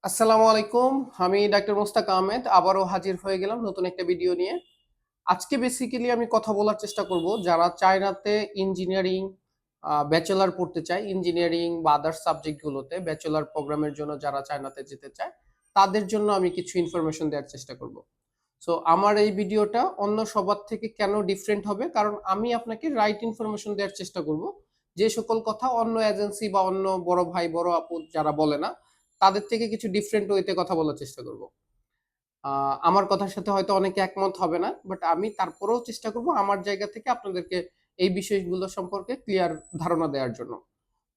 আসসালামু আলাইকুম। আমি ডাক্তার মোস্তাক আহমেদ আবারও হাজির হয়ে গেলাম নতুন একটা ভিডিও নিয়ে। আজকে বেসিক্যালি আমি কথা বলার চেষ্টা করব যারা চায়নাতে ইঞ্জিনিয়ারিং ব্যাচেলর পড়তে চায়, ইঞ্জিনিয়ারিং বা আদার্স সাবজেক্টগুলোতে ব্যাচেলর প্রোগ্রামের জন্য যারা চায়নাতে যেতে চায় তাদের জন্য আমি কিছু ইনফরমেশন দেওয়ার চেষ্টা করব। সো আমার এই ভিডিওটা অন্য সবার থেকে কেন ডিফারেন্ট হবে, কারণ আমি আপনাকে রাইট ইনফরমেশন দেওয়ার চেষ্টা করব। যে সকল কথা অন্য এজেন্সি বা অন্য বড় ভাই বড় আপু যারা বলে না, তাদের থেকে কিছু ডিফারেন্ট ওয়েতে কথা বলার চেষ্টা করব। আমার কথার সাথে হয়তো অনেকে একমত হবে না, বাট আমি তারপরেও চেষ্টা করব আমার জায়গা থেকে আপনাদেরকে এই বিষয়গুলো সম্পর্কে ক্লিয়ার ধারণা দেওয়ার জন্য।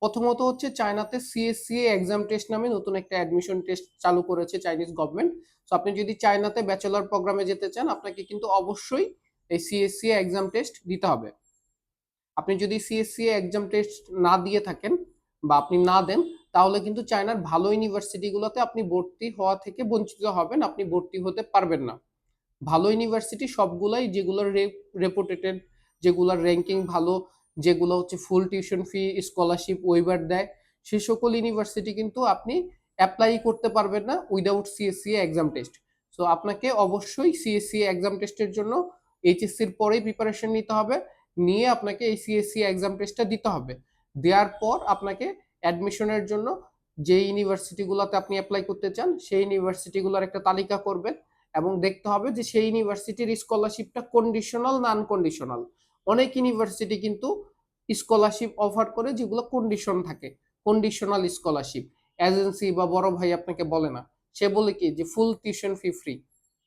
প্রথমত হচ্ছে চায়নাতে সিএসসিএ এক্সাম টেস্ট নামে নতুন একটা অ্যাডমিশন টেস্ট চালু করেছে চাইনিজ গভর্নমেন্ট। সো আপনি যদি চায়নাতে ব্যাচেলর প্রোগ্রামে যেতে চান, আপনাকে কিন্তু অবশ্যই এই সিএসসিএ এক্সাম টেস্ট দিতে হবে। আপনি যদি সিএসসিএ এক্সাম টেস্ট না দিয়ে থাকেন বা আপনি না দেন, তাহলে কিন্তু চায়নার ভালো ইউনিভার্সিটিগুলোতে আপনি ভর্তি হওয়া থেকে বঞ্চিত হবেন, আপনি ভর্তি হতে পারবেন না। ভালো ইউনিভার্সিটি সবগুলাই যেগুলোর রেপুটেটেড, যেগুলোর র্যাঙ্কিং ভালো, যেগুলো হচ্ছে full tuition fee scholarship waiver দেয়, সে সকল ইউনিভার্সিটি কিন্তু আপনি অ্যাপ্লাই করতে পারবেন না উইদাউট সিএসসিএ এক্সাম টেস্ট। সো আপনাকে অবশ্যই সিএসসিএ এক্সাম টেস্টের জন্য এইচএসসির পরেই প্রিপারেশন নিতে হবে, নিয়ে আপনাকে এই সিএসসি এক্সাম টেস্টটা দিতে হবে। দেওয়ার পর আপনাকে অ্যাডমিশনের জন্য যে ইউনিভার্সিটিগুলোতে আপনি অ্যাপ্লাই করতে চান সেই ইউনিভার্সিটিগুলোর একটা তালিকা করবেন এবং দেখতে হবে যে সেই ইউনিভার্সিটির স্কলারশিপটা কন্ডিশনাল না আনকন্ডিশনাল। অনেক ইউনিভার্সিটি কিন্তু স্কলারশিপ অফার করে যেগুলো কন্ডিশন থাকে, কন্ডিশনাল স্কলারশিপ। এজেন্সি বা বড় ভাই আপনাকে বলে না, সে বলে কি যে ফুল টিউশন ফি ফ্রি।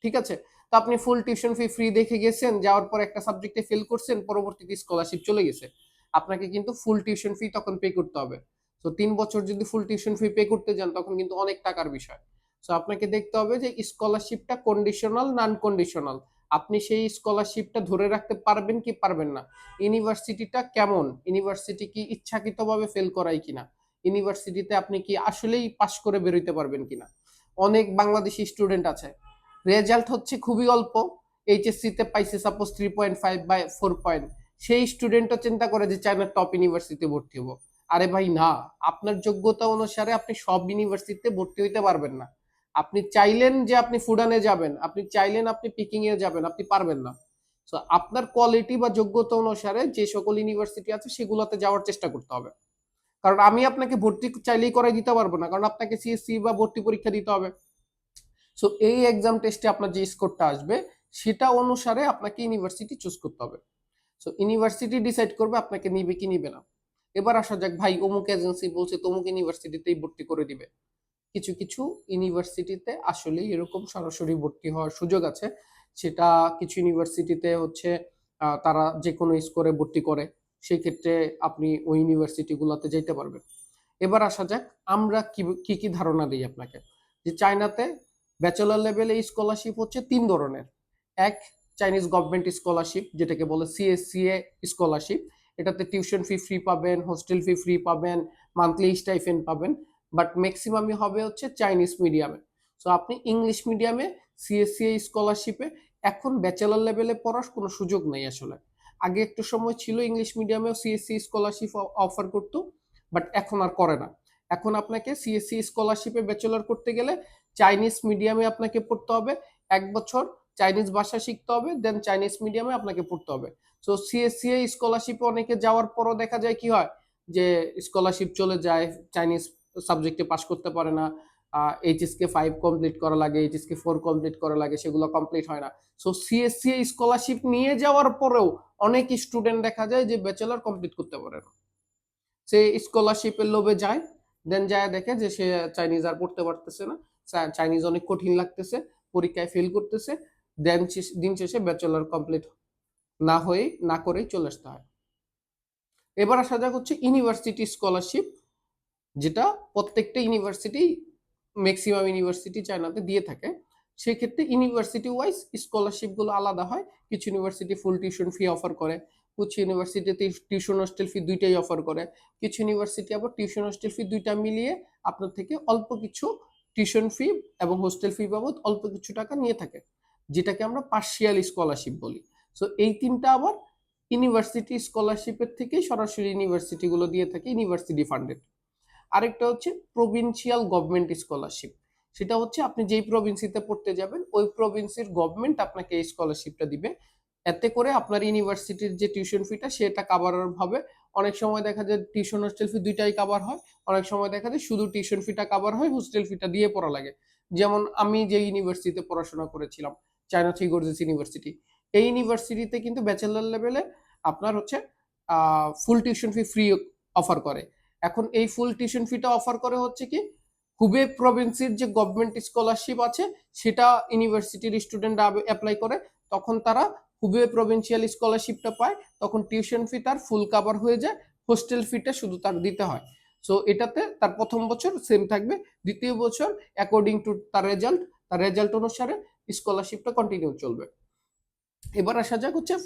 ঠিক আছে, তো আপনি ফুল টিউশন ফি ফ্রি দেখে গেছেন, যাওয়ার পর একটা সাবজেক্টে ফেল করছেন, পরবর্তীতে স্কলারশিপ চলে গেছে, আপনাকে কিন্তু ফুল টিউশন ফি তখন পে করতে হবে। তো 3 বছর যদি ফুল টিউশন ফি পে করতে যান তখন কিন্তু অনেক টাকার বিষয়। সো আপনাকে দেখতে হবে যে স্কলারশিপটা কন্ডিশনাল না আনকন্ডিশনাল, আপনি সেই স্কলারশিপটা ধরে রাখতে পারবেন কি পারবেন না, ইউনিভার্সিটিটা কেমন, ইউনিভার্সিটি কি ইচ্ছাকৃতভাবে ফেল করায় কিনা, ইউনিভার্সিটিতে আপনি কি আসলেই পাশ করে বেরোতে পারবেন কিনা। অনেক বাংলাদেশি স্টুডেন্ট আছে, রেজাল্ট হচ্ছে খুবই অল্প, এইচএসসি তে পাইছে সাপোজ 3.5 বা 4 পয়েন্ট, সেই স্টুডেন্টও চিন্তা করে যে চায়নার টপ ইউনিভার্সিটিতে ভর্তি হবো। আরে ভাই না, আপনার যোগ্যতা অনুসারে আপনি সব ইউনিভার্সিটিতে ভর্তি হইতে পারবেন না। আপনি চাইলেন যে আপনি ফুডানে যাবেন, আপনি চাইলেন আপনি পিকিং এ যাবেন, আপনি পারবেন না। সো আপনার কোয়ালিটি বা যোগ্যতা অনুসারে যে সকল ইউনিভার্সিটি আছে সেগুলোতে যাওয়ার চেষ্টা করতে হবে। কারণ আমি আপনাকে ভর্তি চাইলেই করাই দিতে পারবো না, কারণ আপনাকে সিএসসি বা ভর্তি পরীক্ষা দিতে হবে। সো এই এক্সাম টেস্টে আপনার যে স্কোরটা আসবে সেটা অনুসারে আপনাকে ইউনিভার্সিটি চুজ করতে হবে। সো ইউনিভার্সিটি ডিসাইড করবে আপনাকে নিবে কি নিবে না। এবার আসা যাক, ভাই অমুক এজেন্সি বলছে তমুক ইউনিভার্সিটিতেই ভর্তি করে দিবে। কিছু কিছু ইউনিভার্সিটিতে আসলেই এরকম সরাসরি ভর্তি হওয়ার সুযোগ আছে। সেটা কিছু ইউনিভার্সিটিতে হচ্ছে তারা যে কোনো স্কোরে ভর্তি করে, সেই ক্ষেত্রে আপনি ওই ইউনিভার্সিটিগুলোতে যেতে পারবেন। এবার আসা যাক, আমরা কি কি ধারণা দিই আপনাকে। যে চায়নাতে ব্যাচেলর লেভেলে স্কলারশিপ হচ্ছে 3 ধরনের। এক, চাইনিজ গভর্নমেন্ট স্কলারশিপ, যেটাকে বলে সিএসসিএ স্কলারশিপ। এটাতে টিউশন ফি ফ্রি পাবেন, হোস্টেল ফি ফ্রি পাবেন, মান্থলি স্টাইফেন্ড পাবেন, বাট ম্যাক্সিমামই হবে হচ্ছে চাইনিজ মিডিয়ামে। সো আপনি ইংলিশ মিডিয়ামে সিএসসিএ স্কলারশিপে এখন ব্যাচেলর লেভেলে পড়ার কোনো সুযোগ নেই আসলে। আগে একটু সময় ছিল ইংলিশ মিডিয়ামেও সিএসসি স্কলারশিপ অফার করতো, বাট এখন আর করে না। এখন আপনাকে সিএসসি স্কলারশিপে ব্যাচেলর করতে গেলে চাইনিজ মিডিয়ামে আপনাকে পড়তে হবে, 1 বছর চাইনিজ ভাষা শিখতে হবে, দেন চাইনিজ মিডিয়ামে আপনাকে পড়তে হবে। সো সিএসসিএ স্কলারশিপে অনেকে যাওয়ার পরও দেখা যায় কি হয়, যে স্কলারশিপ চলে যায়, চাইনিজ সাবজেক্টে পাশ করতে পারে না, এইচএসকে 5 কমপ্লিট করা লাগে, এইচএসকে 4 কমপ্লিট করা লাগে, সেগুলো কমপ্লিট হয় না। সো সিএসসিএ স্কলারশিপ নিয়ে যাওয়ার পরেও অনেক স্টুডেন্ট দেখা যায় যে ব্যাচেলর কমপ্লিট করতে পারে না। সে স্কলারশিপের লোভে যায়, দেন যায় দেখে যে সে চাইনিজ আর পড়তে পারতেছে না, চাইনিজ অনেক কঠিন লাগতেছে, পরীক্ষায় ফেল করতেছে, দেন দিন শেষে ব্যাচেলর কমপ্লিট না হয়ে না করেই চলে আসতে হয়। এবার আসা যাক হচ্ছে ইউনিভার্সিটি স্কলারশিপ, যেটা প্রত্যেকটা ইউনিভার্সিটি, ম্যাক্সিমাম ইউনিভার্সিটি চায়নাতে দিয়ে থাকে। সেক্ষেত্রে ইউনিভার্সিটি ওয়াইজ স্কলারশিপগুলো আলাদা হয়। কিছু ইউনিভার্সিটি ফুল টিউশন ফি অফার করে, কিছু ইউনিভার্সিটিতে টিউশন হোস্টেল ফি দুইটাই অফার করে, কিছু ইউনিভার্সিটি আবার টিউশন হোস্টেল ফি দুইটা মিলিয়ে আপনার থেকে অল্প কিছু টিউশন ফি এবং হোস্টেল ফি বাবদ অল্প কিছু টাকা নিয়ে থাকে, যেটাকে আমরা পার্শিয়াল স্কলারশিপ বলি। সো এই তিনটা আবার ইউনিভার্সিটি স্কলারশিপের থেকেই সরাসরি ইউনিভার্সিটিগুলো দিয়ে থাকে, ইউনিভার্সিটি ফান্ডেড। আরেকটা হচ্ছে প্রভিনশিয়াল গভর্নমেন্ট স্কলারশিপ। সেটা হচ্ছে আপনি যেই প্রভিন্সিতে পড়তে যাবেন ওই প্রভিন্সের গভর্নমেন্ট আপনাকে এই স্কলারশিপটা দিবে। এতে করে আপনার ইউনিভার্সিটির যে টিউশন ফিটা সেটা কাভার হবে। অনেক সময় দেখা যায় টিউশন হোস্টেল ফি দুইটাই কাভার হয়, অনেক সময় দেখা যায় শুধু টিউশন ফিটা কাভার হয়, হোস্টেল ফিটা দিয়ে পড়া লাগে। যেমন আমি যে ইউনিভার্সিটিতে পড়াশোনা করেছিলাম, চায়না থ্রি গর্জেস ইউনিভার্সিটি, এই ইউনিভার্সিটিতে কিন্তু ব্যাচেলার লেভেলে আপনার হচ্ছে ফুল টিউশন ফি ফ্রি অফার করে। এখন এই ফুল টিউশন ফিটা অফার করে হচ্ছে কি, হুবে প্রভিন্সের যে গভর্নমেন্ট স্কলারশিপ আছে সেটা ইউনিভার্সিটির স্টুডেন্টরা অ্যাপ্লাই করে, তখন তারা হুবে প্রভিন্সিয়াল স্কলারশিপটা পায়, তখন টিউশন ফি তার ফুল কাভার হয়ে যায়, হোস্টেল ফিটা শুধু তার দিতে হয়। সো এটাতে তার প্রথম বছর সেম থাকবে, দ্বিতীয় বছর অ্যাকর্ডিং টু তার রেজাল্ট অনুসারে স্কলারশিপটা কন্টিনিউ চলবে। এবার আসা যাক হচ্ছে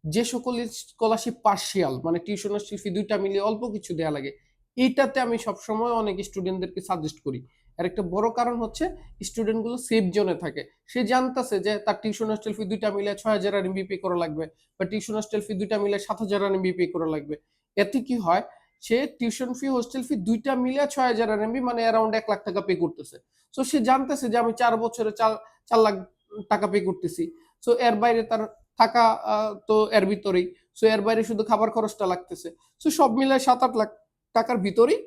যে সকল স্কলারশিপ পার্শিয়াল, মানে টিউশন ফি দুইটা মিলিয়ে অল্প কিছু দেয়া লাগে, এইটাতে আমি সবসময় অনেক স্টুডেন্টদেরকে সাজেস্ট করি। আর একটা বড় কারণ হচ্ছে স্টুডেন্টগুলো সেফ জোনে থাকে, সে জানতেছে যে তার টিউশন হোস্টেল ফি দুইটা মিলে 6,000 RMB পে করা লাগবে, বা টিউশন হোস্টেল ফি দুইটা মিলে 7,000 RMB পে করা লাগবে। এতে কি হয়, সে টিউশন ফি হোস্টেল ফি দুইটা মিলে 6,000 RMB মানে অ্যারাউন্ড 1 লাখ টাকা পে করতেছে। সো সে জানতেছে যে আমি 4 বছরে 4 লাখ টাকা পে করতেছি। সো এর বাইরে তার থাকা তো এর ভিতরেই, সো এর বাইরে শুধু খাবার খরচটা লাগতেছে। সো সব মিলায় 7-8 লাখ টাকার ভিতরেই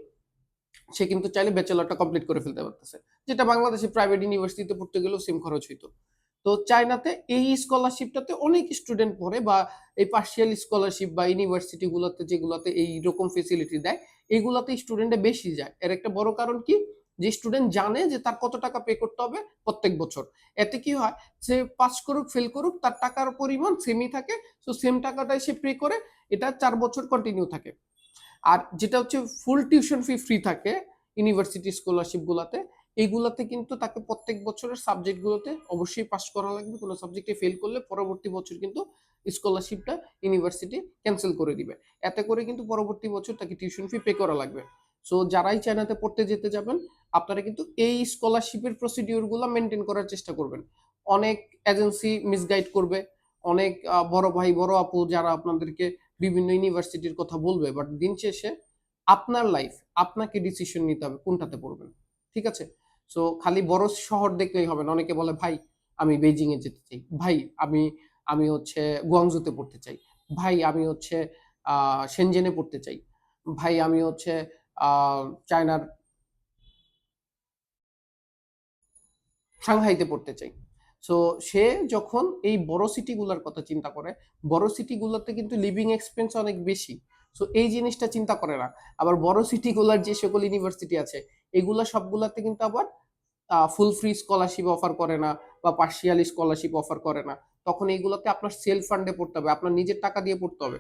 সে কিন্তু চাইলে ব্যাচেলরটা কমপ্লিট করে ফেলতে পারতেছে, যেটা বাংলাদেশে প্রাইভেট ইউনিভার্সিটিতে পড়তে গেলেও সেম খরচ হইতো। তো চায়নাতে এই স্কলারশিপটাতে অনেক স্টুডেন্ট পড়ে, বা এই পার্শিয়াল স্কলারশিপ বা ইউনিভার্সিটি গুলোতে যেগুলোতে এইরকম ফেসিলিটি দেয় এইগুলোতে স্টুডেন্টে বেশি যায়। এর একটা বড় কারণ কি, যে স্টুডেন্ট জানে যে তার কত টাকা পে করতে হবে প্রত্যেক বছর। এতে কি হয়, সে পাস করুক ফেল করুক তার টাকার পরিমাণ সেমই থাকে, তো সেম টাকাটাই সে পে করে, এটা 4 বছর কন্টিনিউ থাকে। আর যেটা হচ্ছে ফুল টিউশন ফি ফ্রি থাকে ইউনিভার্সিটি স্কলারশিপ গুলাতে, এইগুলাতে কিন্তু তাকে প্রত্যেক বছরের সাবজেক্ট গুলোতে অবশ্যই পাস করা লাগবে, কোনো সাবজেক্টে ফেল করলে পরবর্তী বছর কিন্তু স্কলারশিপটা ইউনিভার্সিটি ক্যান্সেল করে দিবে। এতে করে কিন্তু পরবর্তী বছর তাকে টিউশন ফি পে করা লাগবে। সো যারাই চায়নাতে পড়তে যেতে যাবেন আপনারা কিন্তু এই স্কলারশিপের প্রসিডিওর গুলো মেনটেন করার চেষ্টা করবেন। অনেক এজেন্সি মিসগাইড করবে, অনেক বড় ভাই বড় আপু যারা আপনাদেরকে বিভিন্ন ইউনিভার্সিটির কথা বলবে, বাট দিন শেষে আপনার লাইফ, আপনাকে ডিসিশন নিতে হবে কোনটাতে পড়বেন। ঠিক আছে? সো খালি বড় শহর দেখলেই হবে না। অনেকে বলে ভাই আমি বেজিং এ যেতে চাই, ভাই আমি আমি হচ্ছে গুয়াংজুতে পড়তে চাই, ভাই আমি হচ্ছে সেনজেনে পড়তে চাই, ভাই আমি হচ্ছে চায়নার সাংহাইতে পড়তে চাই। সো সে যখন এই বড় সিটিগুলোর কথা চিন্তা করে, বড় সিটিগুলোতে কিন্তু লিভিং এক্সপেন্স অনেক বেশি। সো এই জিনিসটা চিন্তা করে না। আবার বড় সিটিগুলোর যে সকল ইউনিভার্সিটি আছে এগুলা সবগুলাতে কিন্তু আবার ফুল ফ্রি স্কলারশিপ অফার করে না, বা পার্শিয়াল স্কলারশিপ অফার করে না। তখন এইগুলোতে আপনার সেলফ ফান্ডে পড়তে হবে, আপনার নিজের টাকা দিয়ে পড়তে হবে।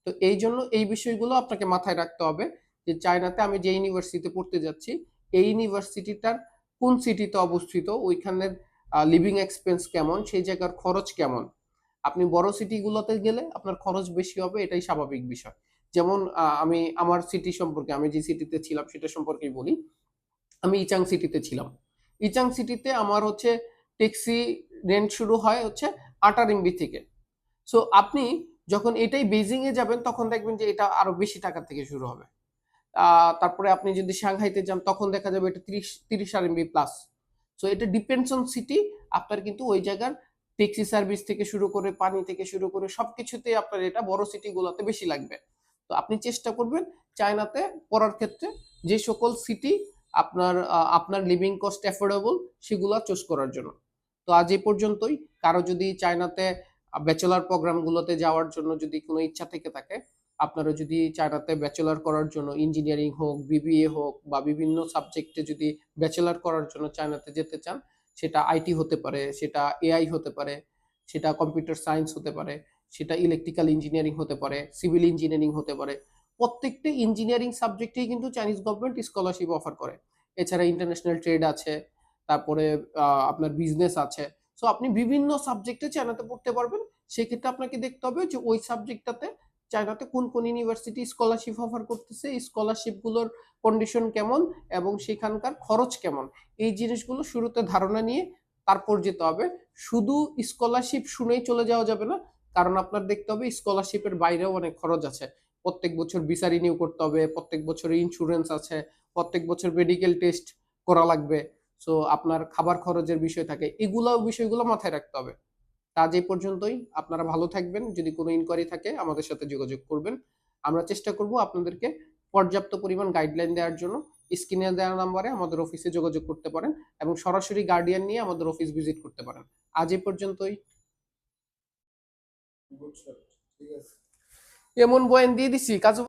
তো এই জন্য এই বিষয়গুলো আপনাকে মাথায় রাখতে হবে, যে চায়নাতে আমি যে ইউনিভার্সিটিতে পড়তে যাচ্ছি এই ইউনিভার্সিটিটার কোন সিটিতে অবস্থিত, ওইখানের লিভিং এক্সপেন্স কেমন, সেই জায়গার খরচ কেমন। আপনি বড় সিটিগুলোতে গেলে আপনার খরচ বেশি হবে, এটাই স্বাভাবিক বিষয়। যেমন আমি আমার সিটি সম্পর্কে, আমি যে সিটিতে ছিলাম সেটা সম্পর্কেই বলি। আমি ইচাং সিটিতে ছিলাম। ইচাং সিটিতে আমার হচ্ছে ট্যাক্সি রেন্ট শুরু হয় হচ্ছে 8 RMB থেকে। সো আপনি যখন এটাই বেজিং এ যাবেন তখন দেখবেন যে এটা আরো বেশি টাকা থেকে শুরু হবে। তারপরে আপনি যদি সাংহাইতে যান তখন দেখা যাবে এটা 30 RMB প্লাস। সো এটা ডিপেন্ডস অন সিটি। আপনার কিন্তু ওই জায়গার ট্যাক্সি সার্ভিস থেকে শুরু করে পানি থেকে শুরু করে সবকিছুতে আপনার এটা বড় সিটি গুলোতে বেশি লাগবে। তো আপনি চেষ্টা করবেন চায়নাতে পড়ার ক্ষেত্রে যে সকল সিটি আপনার লিভিং কস্ট অ্যাফোর্ডেবল সেগুলা চুজ করার জন্য। তো আজ এই পর্যন্তই। কারো যদি চায়নাতে ব্যাচেলার প্রোগ্রামগুলোতে যাওয়ার জন্য যদি কোনো ইচ্ছা থেকে থাকে, আপনারা যদি চায়নাতে ব্যাচেলার করার জন্য ইঞ্জিনিয়ারিং হোক, বিবিএ হোক বা বিভিন্ন সাবজেক্টে যদি ব্যাচেলার করার জন্য চায়নাতে যেতে চান, সেটা আইটি হতে পারে, সেটা এআই হতে পারে, সেটা কম্পিউটার সায়েন্স হতে পারে, সেটা ইলেকট্রিক্যাল ইঞ্জিনিয়ারিং হতে পারে, সিভিল ইঞ্জিনিয়ারিং হতে পারে। প্রত্যেকটা ইঞ্জিনিয়ারিং সাবজেক্টেই কিন্তু চাইনিজ গভর্নমেন্ট স্কলারশিপ অফার করে। এছাড়া ইন্টারন্যাশনাল ট্রেড আছে, তারপরে আপনার বিজনেস আছে। সো আপনি বিভিন্ন সাবজেক্টে চায়নাতে পড়তে পারবেন। সেক্ষেত্রে আপনাকে দেখতে হবে যে ওই সাবজেক্টটাতে চায়নাতে কোন কোন ইউনিভার্সিটি স্কলারশিপ অফার করতেছে, এই স্কলারশিপগুলোর কন্ডিশন কেমন এবং সেখানকার খরচ কেমন, এই জিনিসগুলো শুরুতে ধারণা নিয়ে তারপর যেতে হবে। শুধু স্কলারশিপ শুনেই চলে যাওয়া যাবে না, কারণ আপনার দেখতে হবে স্কলারশিপের বাইরেও অনেক খরচ আছে। প্রত্যেক বছর ভিসা রিনিউ করতে হবে, প্রত্যেক বছর ইন্স্যুরেন্স আছে, প্রত্যেক বছর মেডিকেল টেস্ট করা লাগবে। সো আপনার খাবার খরচের বিষয় থাকে, বিষয়গুলো মাথায় রাখতে হবে। আজ এই পর্যন্তই। আপনারা ভালো থাকবেন। যদি কোনো ইনকোয়ারি থাকে আমাদের সাথে যোগাযোগ করবেন। আমরা চেষ্টা করব আপনাদেরকে পর্যাপ্ত পরিমাণ গাইডলাইন দেওয়ার জন্য। স্ক্রিনে দেওয়া নাম্বারে আমাদের অফিসে যোগাযোগ করতে পারেন এবং সরাসরি গার্ডিয়ান নিয়ে আমাদের অফিস ভিজিট করতে পারেন। আজ এই পর্যন্তই। এমন বয়ান দিয়ে দিছি কাজ